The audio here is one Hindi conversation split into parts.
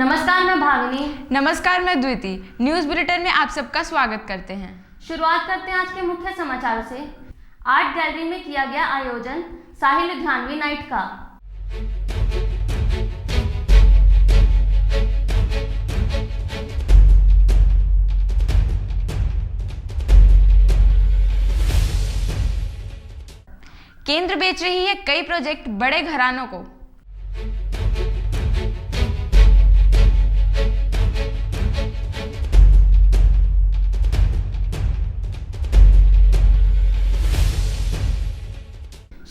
नमस्कार, मैं भाविनी। नमस्कार, मैं द्विति। न्यूज़ बुलेटिन में आप सबका स्वागत करते हैं। शुरुआत करते हैं आज के मुख्य समाचारों से। आर्ट गैलरी में किया गया आयोजन साहिल लुधियानवी नाइट का। केंद्र बेच रही है कई प्रोजेक्ट बड़े घरानों को।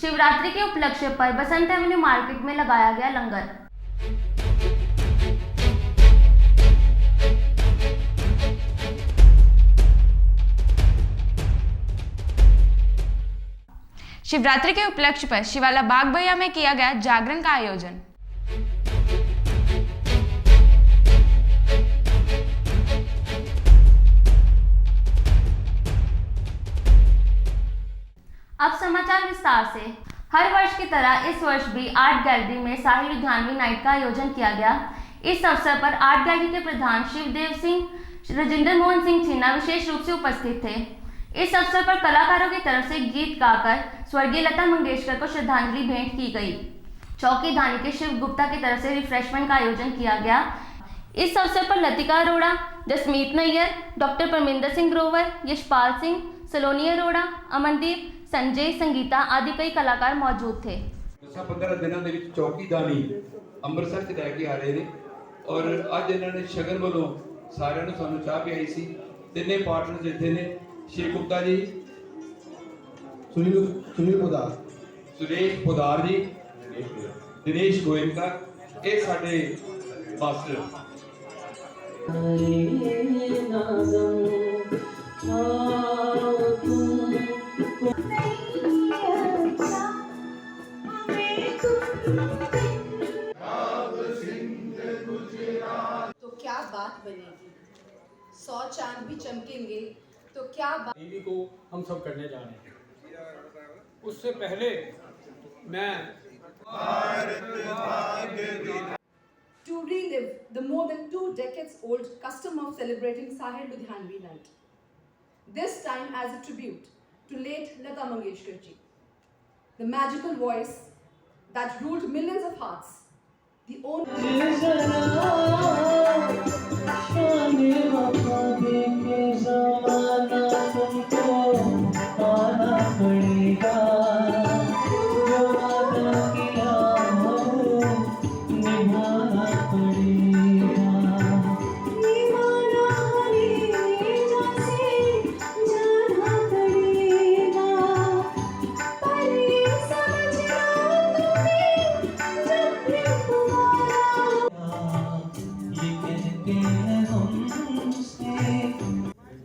शिवरात्रि के उपलक्ष्य पर बसंत एवेन्यू मार्केट में लगाया गया लंगर। शिवरात्रि के उपलक्ष्य पर शिवाला बाग भैया में किया गया जागरण का आयोजन। अब समाचार विस्तार से। हर वर्ष की तरह इस वर्ष भी आर्ट गैलरी में साहिल लुधियानवी नाइट का आयोजन किया गया। इस अवसर पर आर्ट गैलरी के प्रधान शिवदेव सिंह राजेंद्र मोहन सिंह छिन्ना विशेष रूप से उपस्थित थे। इस अवसर पर कलाकारों की तरफ से गीत गाकर स्वर्गीय लता मंगेशकर को श्रद्धांजलि भेंट की गई। चौकी धानी के शिव गुप्ता की तरफ से रिफ्रेशमेंट का आयोजन किया गया। इस अवसर पर लतिका अरोड़ा, जसमीत नैयर, डॉक्टर परमिंदर सिंह ग्रोवर, यशपाल सिंह, सलोनी अरोड़ा, अमनदीप, संजय, संगीता आदि कई कलाकार मौजूद थे। 15 दिनों ਦੇ ਵਿੱਚ ਚੌਕੀਦਾਨੀ ਅੰਮ੍ਰਿਤਸਰ ਚ ਲੈ ਕੇ ਆ ਰਹੇ ਨੇ ਔਰ ਅੱਜ ਇਹਨਾਂ ਨੇ ਸ਼ਗਨ ਵੱਲੋਂ ਸਾਰਿਆਂ ਨੂੰ ਸਾਨੂੰ ਚਾਹ ਪਿਆਈ ਸੀ। ਤਿੰਨੇ ਪਾਰਟਨਰਸ ਇੱਥੇ ਨੇ, ਸ਼ਿਵ ਗੁਪਤਾ ਜੀ, ਸੁਨੀਲ ਪੁਦਾਰ, ਸੁਰੇਸ਼ ਪੁਦਾਰ ਜੀ, ਦਿਨੇਸ਼ ਗੋਇੰਕਾ, ਇਹ ਸਾਡੇ ਮਾਸਟਰ। तो क्या बात बनेगी, 100 चांद भी चमकेंगे तो क्या बात। टीवी को हम सब करने जा रहे हैं। उससे पहले मैं To relive the more than 2 decades old custom of celebrating Sahil Ludhianvi night, this time as a tribute to late Lata Mangeshkar ji, the magical voice that ruled millions of hearts, the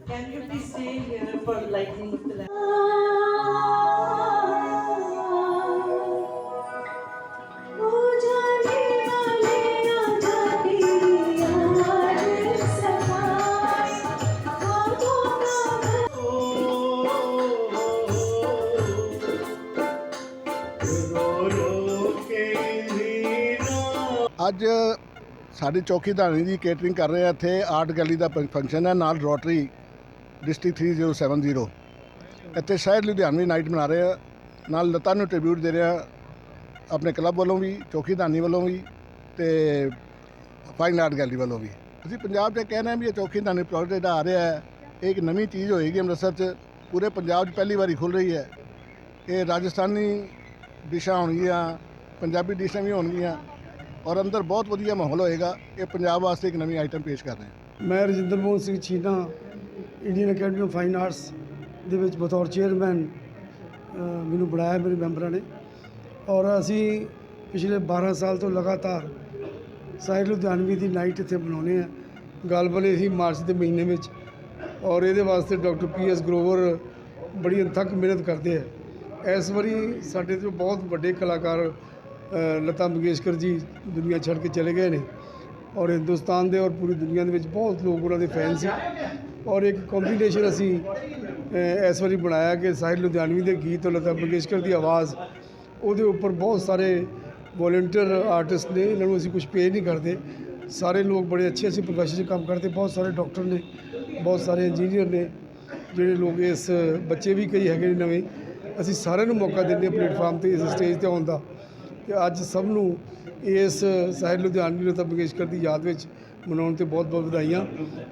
Can you please stay here for lightning of the lamp? ਅੱਜ ਸਾਡੀ ਚੌਕੀਦਾਨੀ ਦੀ ਕੇਟਰਿੰਗ ਕਰ ਰਹੇ ਆ। ਇੱਥੇ ਆਰਟ ਗੈਲਰੀ ਦਾ ਫੰਕਸ਼ਨ ਹੈ, ਨਾਲ ਰੋਟਰੀ ਡਿਸਟ੍ਰਿਕਟ 3070 ਇੱਥੇ ਸਾਹਿਲ ਲੁਧਿਆਨਵੀ ਨਾਈਟ ਮਨਾ ਰਹੇ ਆ। ਨਾਲ ਲਤਾ ਨੂੰ ਟ੍ਰਿਬਿਊਟ ਦੇ ਰਹੇ ਆ ਆਪਣੇ ਕਲੱਬ ਵੱਲੋਂ ਵੀ, ਚੌਕੀਦਾਨੀ ਵੱਲੋਂ ਵੀ ਤੇ ਫਾਈਨ ਆਰਟ ਗੈਲਰੀ ਵੱਲੋਂ ਵੀ। ਅਸੀਂ ਪੰਜਾਬ 'ਚ ਕਹਿੰਦੇ ਹਾਂ ਵੀ ਇਹ ਚੌਕੀਦਾਨੀ ਪ੍ਰੋਜੈਕਟ ਜਿਹੜਾ ਆ ਰਿਹਾ ਹੈ, ਇਹ ਇੱਕ ਨਵੀਂ ਚੀਜ਼ ਹੋਏਗੀ ਅੰਮ੍ਰਿਤਸਰ 'ਚ। ਪੂਰੇ ਪੰਜਾਬ 'ਚ ਪਹਿਲੀ ਵਾਰੀ ਖੁੱਲ੍ਹ ਰਹੀ ਹੈ। ਇਹ ਰਾਜਸਥਾਨੀ ਡਿਸ਼ਾਂ ਹੋਣਗੀਆਂ, ਪੰਜਾਬੀ ਡਿਸ਼ਾਂ ਵੀ ਹੋਣਗੀਆਂ और अंदर बहुत वधिया माहौल होएगा। ये पंजाब वास्ते एक नवी आइटम पेश कर रहे हैं। मैं राजेंद्र मोहन सिंह छीना Indian academy of fine arts ਦੇ ਵਿੱਚ ਬਤੌਰ ਚੇਅਰਮੈਨ ਮੈਨੂੰ ਬਣਾਇਆ ਮੇਰੇ ਮੈਂਬਰਾਂ ਨੇ ਔਰ ਅਸੀਂ ਪਿਛਲੇ 12 ਸਾਲ ਤੋਂ ਲਗਾਤਾਰ ਸਾਹਿਲ ਲੁਧਿਆਨਵੀ ਦੀ ਨਾਈਟ ਇੱਥੇ ਬਣਾਉਂਦੇ ਆ। ਗੱਲ ਬਲੇ ਸੀ ਮਾਰਚ ਦੇ ਮਹੀਨੇ ਵਿੱਚ ਔਰ ਇਹਦੇ ਵਾਸਤੇ ਡਾਕਟਰ PS ਗਰੋਵਰ ਬੜੀ ਅਣਥੱਕ ਮਿਹਨਤ ਕਰਦੇ ਆ। ਇਸ ਵਾਰੀ ਸਾਡੇ ਤੋਂ ਬਹੁਤ ਵੱਡੇ ਕਲਾਕਾਰ लता मंगेशकर जी दुनिया छड़ के चले गए ने और हिंदुस्तान दे और पूरी दुनिया दे विच बहुत लोग उन्होंने फैन सी और एक कॉम्बीनेशन असी इस बारी बनाया कि साहिल लुधियानवी के गीत और लता मंगेशकर की आवाज़ वो उपर बहुत सारे वॉलंटियर आर्टिस्ट ने, इन्होंने असी कुछ पे नहीं करते, सारे लोग बड़े अच्छे अच्छे प्रोफैशन से काम करते, बहुत सारे डॉक्टर ने, बहुत सारे इंजीनियर ने, ਜਿਹੜੇ ਲੋਕ ਇਸ ਬੱਚੇ ਵੀ ਕਈ ਹੈਗੇ ਨੇ ਨਵੇਂ। ਅਸੀਂ ਸਾਰਿਆਂ ਨੂੰ ਮੌਕਾ ਦਿੰਦੇ ਪਲੇਟਫਾਰਮ ਤੇ, ਇਸ ਸਟੇਜ ਤੇ ਆਉਣ ਦਾ, ਕਿ ਅੱਜ ਸਭ ਨੂੰ ਇਸ ਸਾਹਿਲ ਲੁਧਿਆਣਵੀ ਲਤਾ ਮੰਗੇਸ਼ਕਰ ਦੀ ਯਾਦ ਵਿੱਚ ਮਨਾਉਣ ਤੇ ਬਹੁਤ ਬਹੁਤ ਵਧਾਈਆਂ।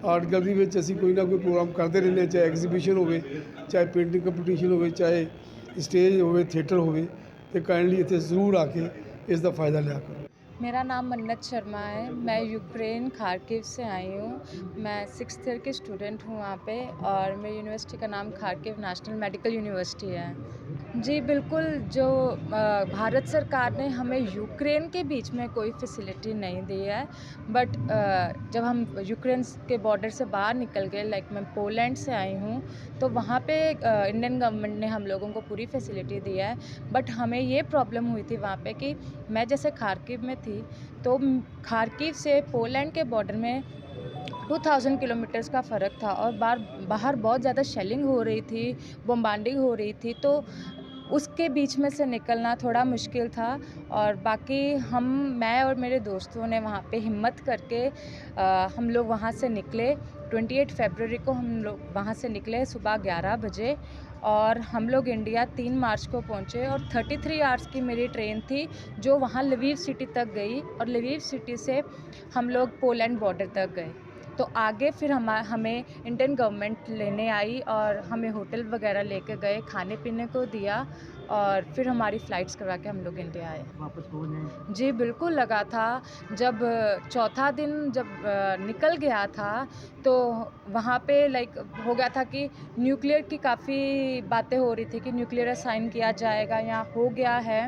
ਆਰਟ ਗੈਲਰੀ ਵਿੱਚ ਅਸੀਂ ਕੋਈ ਨਾ ਕੋਈ ਪ੍ਰੋਗਰਾਮ ਕਰਦੇ ਰਹਿੰਦੇ ਹਾਂ, ਚਾਹੇ ਐਗਜ਼ੀਬਿਸ਼ਨ ਹੋਵੇ, ਚਾਹੇ ਪੇਂਟਿੰਗ ਕੰਪੀਟੀਸ਼ਨ ਹੋਵੇ, ਚਾਹੇ ਸਟੇਜ ਹੋਵੇ, ਥੀਏਟਰ ਹੋਵੇ, ਤੇ ਕਾइंडली ਇੱਥੇ ਜ਼ਰੂਰ ਆ ਕੇ ਇਸ ਦਾ फ़ायदा लिया करो। मेरा नाम मन्नत शर्मा है। मैं यूक्रेन खारकिव से आई हूँ। मैं 6th ईयर की स्टूडेंट हूँ वहाँ पे, और मेरी यूनिवर्सिटी का नाम खारकिव नेशनल मेडिकल यूनिवर्सिटी है। जी बिल्कुल, जो भारत सरकार ने हमें यूक्रेन के बीच में कोई फैसिलिटी नहीं दी है, बट जब हम यूक्रेन के बॉर्डर से बाहर निकल गए, लाइक मैं पोलैंड से आई हूँ, तो वहाँ पे इंडियन गवर्नमेंट ने हम लोगों को पूरी फैसिलिटी दी है। बट हमें ये प्रॉब्लम हुई थी वहाँ पे कि मैं जैसे खारकिव में थी, तो खारकिव से पोलैंड के बॉर्डर में 2000 किलोमीटर्स का फ़र्क था, और बाहर बहुत ज़्यादा शेलिंग हो रही थी, बम्बार्डिंग हो रही थी, तो उसके बीच में से निकलना थोड़ा मुश्किल था। और बाकी मैं और मेरे दोस्तों ने वहाँ पे हिम्मत करके हम लोग वहाँ से निकले। 28 फरवरी को हम लोग वहाँ से निकले सुबह 11 बजे, और हम लोग इंडिया 3 मार्च को पहुँचे। और 33 आवर्स की मेरी ट्रेन थी जो वहाँ लवीव सिटी तक गई, और लवीव सिटी से हम लोग पोलैंड बॉर्डर तक गए। तो आगे फिर हमें इंडियन गवर्नमेंट लेने आई, और हमें होटल वगैरह लेके गए, खाने पीने को दिया, और फिर हमारी फ़्लाइट्स करवा के हम लोग इंडिया आए। वापस पहुँच जी बिल्कुल लगा था। जब चौथा दिन जब निकल गया था, तो वहाँ पे लाइक हो गया था कि न्यूक्लियर की काफ़ी बातें हो रही थी कि न्यूक्लियर असाइन किया जाएगा या हो गया है।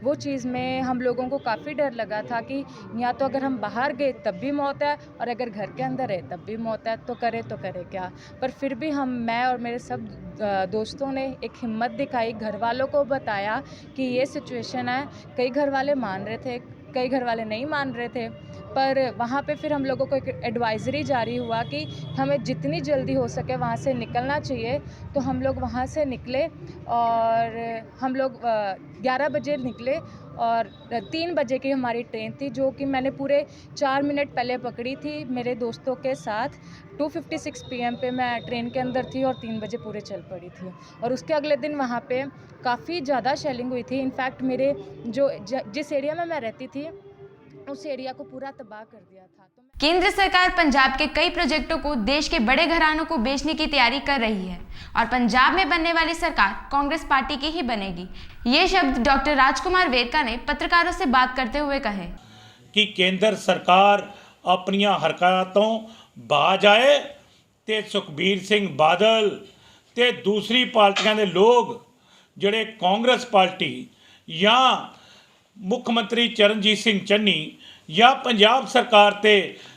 वो चीज़ में हम लोगों को काफ़ी डर लगा था कि या तो अगर हम बाहर गए तब भी मौत है, और अगर घर के अंदर है तब भी मौत है, तो करे क्या। पर फिर भी मैं और मेरे सब दोस्तों ने एक हिम्मत दिखाई, घर वालों को बताया कि ये सिचुएशन है। कई घर वाले मान रहे थे, कई घर वाले नहीं मान रहे थे, पर वहाँ पे फिर हम लोगों को एक एडवाइज़री जारी हुआ कि हमें जितनी जल्दी हो सके वहाँ से निकलना चाहिए। तो हम लोग वहाँ से निकले, और हम लोग 11 बजे निकले, और 3 बजे की हमारी ट्रेन थी, जो कि मैंने पूरे 4 मिनट पहले पकड़ी थी मेरे दोस्तों के साथ। 2:56 PM पे मैं ट्रेन के अंदर थी, और 3 बजे पूरे चल पड़ी थी। और उसके अगले दिन वहाँ पे काफ़ी ज़्यादा शेलिंग हुई थी। इनफैक्ट मेरे जिस एरिया में मैं रहती थी, उस एरिया को पूरा तबाह कर दिया था। तो केंद्र सरकार पंजाब के कई प्रोजेक्टों को देश के बड़े घरानों को बेचने की तैयारी कर रही है, और पंजाब में बनने वाली सरकार कांग्रेस पार्टी की ही बनेगी। ये शब्द डॉक्टर राजकुमार वेरका ने पत्रकारों से बात करते हुए कहे कि केंद्र सरकार अपनी हरकतों बाज आए, ते सुखबीर सिंह बादल ते दूसरी पार्टियां के लोग जिहड़े कांग्रेस पार्टी या मुख्यमंत्री चरणजीत सिंह चन्नी या पंजाब सरकार ते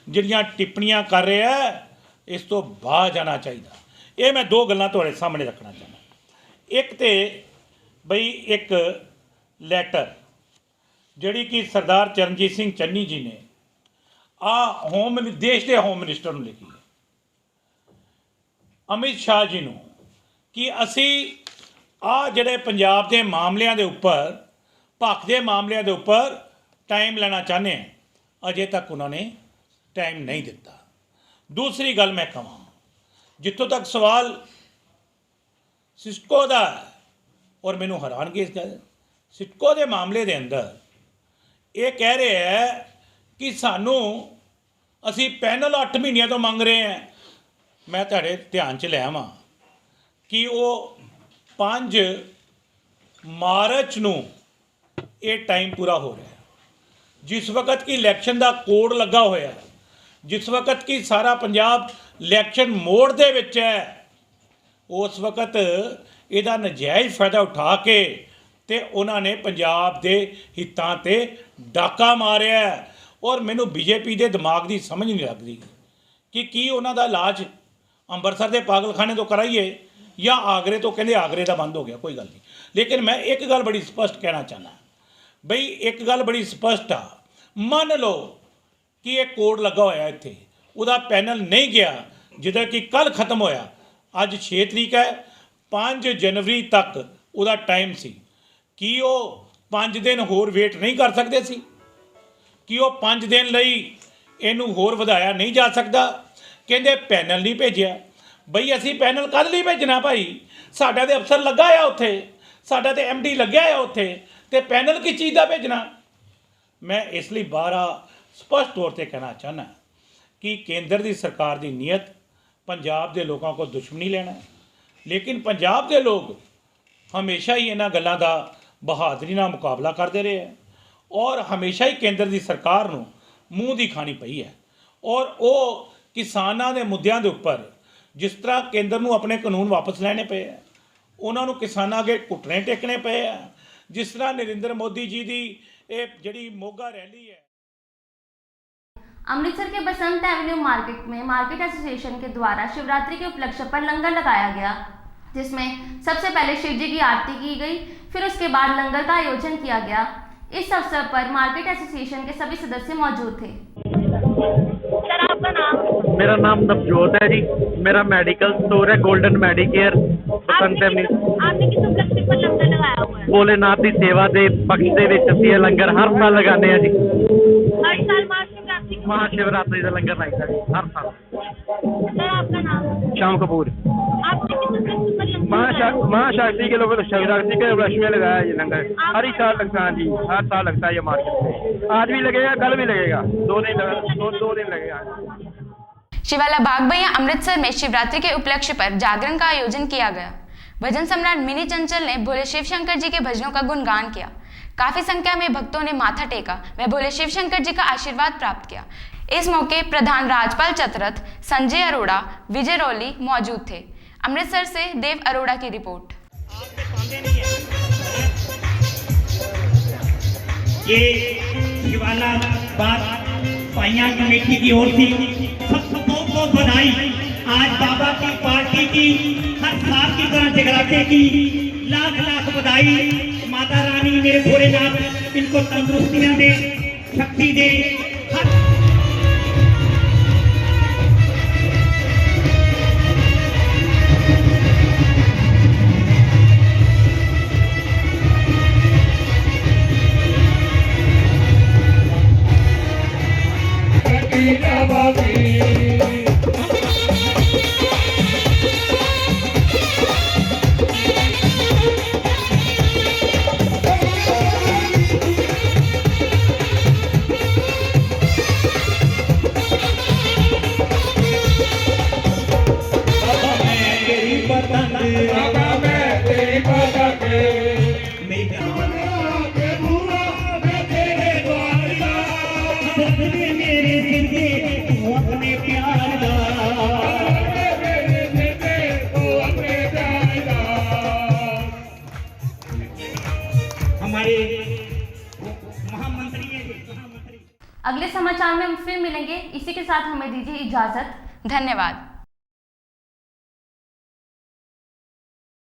जिहड़ियां टिप्पणियां कर रहे हैं, इस तो बाहर जाना चाहिए। ये मैं 2 गल्लां तुहाडे सामने रखना चाहना। एक तो बई एक लैटर जिहड़ी कि सरदार चरणजीत सिंह चन्नी जी ने देश के होम मिनिस्टर नूं लिखी है, अमित शाह जी नूं, कि असी जिहड़े पंजाब के मामलों के उपर, भख के मामलों के उपर टाइम लेना चाहते हैं। अजे तक उन्होंने टाइम नहीं दिता। दूसरी गल मैं कहां, जितों तक सवाल सिस्को का है, और मैनू हैरानगी इस गल, सिस्को के मामले के अंदर ये कह रहे हैं कि सानू असी पैनल 8 महीनों तो मंग रहे हैं। मैं तुहाडे ध्यान च ले आवां कि वो 5 मार्च नूं ये टाइम पूरा हो रहा है, जिस वक्त की इलैक्शन का कोड लगा होया, जिस वक्त की सारा पंजाब इलैक्शन मोड दे विच है, उस वक्त इहदा नजायज़ फायदा उठा के ते उन्होंने पंजाब के हितां ते डाका मारिया है। और मैनू बीजेपी के दिमाग की समझ नहीं लगती कि उन्हों का इलाज अंमृतसर के पागलखाने तो कराइए या आगरे तो कहते आगरे का बंद हो गया, कोई गल नहीं। लेकिन मैं एक गल बड़ी स्पष्ट कहना चाहना, बई एक गल बड़ी स्पष्ट आ, मान लो कि एक कोड लगा होया इत्थे, उहदा पैनल नहीं गया, जिहदा कि कल खत्म होया, अज 6 तरीक है, 5 जनवरी तक उहदा टाइम सी, कि वो 5 दिन होर वेट नहीं कर सकते सी, कि वो 5 दिन लई ਇਹਨੂੰ ਹੋਰ ਵਧਾਇਆ ਨਹੀਂ ਜਾ ਸਕਦਾ। ਕਹਿੰਦੇ ਪੈਨਲ ਨਹੀਂ ਭੇਜਿਆ। ਬਈ ਅਸੀਂ ਪੈਨਲ ਕਦ ਲਈ ਭੇਜਣਾ ਭਾਈ? ਸਾਡਾ ਤੇ ਅਫਸਰ ਲੱਗਾ ਆ ਉੱਥੇ, ਸਾਡਾ ਤੇ MD ਲੱਗਿਆ ਆ ਉੱਥੇ, ਤੇ ਪੈਨਲ ਕਿਸ ਚੀਜ਼ ਦਾ ਭੇਜਣਾ? ਮੈਂ ਇਸ ਲਈ ਬਾਹਰ ਸਪਸ਼ਟ ਤੌਰ ਤੇ ਕਹਿਣਾ ਚਾਹੁੰਦਾ कि केंद्र की सरकार की नीयत पंजाब के लोगों को दुश्मनी लेना है, लेकिन पंजाब के लोग हमेशा ही इन्हां गल्लां दा बहादरी नाल मुकाबला करते रहे हैं और हमेशा ही केंद्र की सरकार नूं मूँह दी खानी पई है। और वो किसानां दे मुद्दों के उपर जिस तरह केंद्र नूं अपने कानून वापस लैने पे है, उन्हां नूं किसानां अगे घुटने टेकने पे है। जिस तरह नरेंद्र मोदी जी की ये जिहड़ी मोगा रैली है। अमृतसर के बसंत एवेन्यू मार्केट में मार्केट एसोसिएशन के द्वारा शिवरात्रि के उपलक्ष्य पर लंगर लगाया गया, जिसमें सबसे पहले शिव जी की आरती की गई, फिर उसके बाद लंगर का आयोजन किया गया। इस अवसर पर मार्केट एसोसिएशन के सभी सदस्य मौजूद थे। सर, आपका नाम? मेरा नाम नवजोत है जी। मेरा मेडिकल स्टोर है गोल्डन मेडिकेयर बसंत एवेन्यू। आपने किस उपलक्ष्य पर लंगर लगाया हुआ है? भोलेनाथ की सेवा के पक्ष ਦੇ ਵਿੱਚ ਅਸੀਂ ਇਹ ਲੰਗਰ हर साल लगाने हैं जी। हर साल महाशिवरात्रि का लंगर लगता है हर साल। सर, आपका नाम? शाम कपूर। आपने किस उपलक्ष्य पर लंगर? महाशक्ति के लोग शिवरात्रि के उपलक्ष्य में लगाया है ये लंगर। हर ही साल लगता है जी, हर साल लगता है ये मार्केट में। आज भी लगेगा, कल भी लगेगा, दो दिन लगेगा। शिवाला बाग बइया अमृतसर में शिवरात्रि के उपलक्ष्य पर जागरण का आयोजन किया गया। भजन सम्राट मिनी चंचल ने भोले शिव शंकर जी के भजनों का गुणगान किया। काफी संख्या में भक्तों ने माथा टेका व भोले शिव शंकर जी का आशीर्वाद प्राप्त किया। इस मौके प्रधान राजपाल चतरथ, संजय अरोड़ा, विजय रौली मौजूद थे। अमृतसर से देव अरोड़ा की रिपोर्ट। ये शिवाला बाग पाइया कमेटी की ओर से सबको बहुत बधाई। आज बाबा की पार्टी की हर साल की तरह जगराते की लाख लाख बधाई। माता रानी मेरे भोलेनाथ इनको तंदुरुस्तियां दे, शक्ति दे। अगले समाचार में फिर मिलेंगे। इसी के साथ हमें दीजिए इजाजत। धन्यवाद।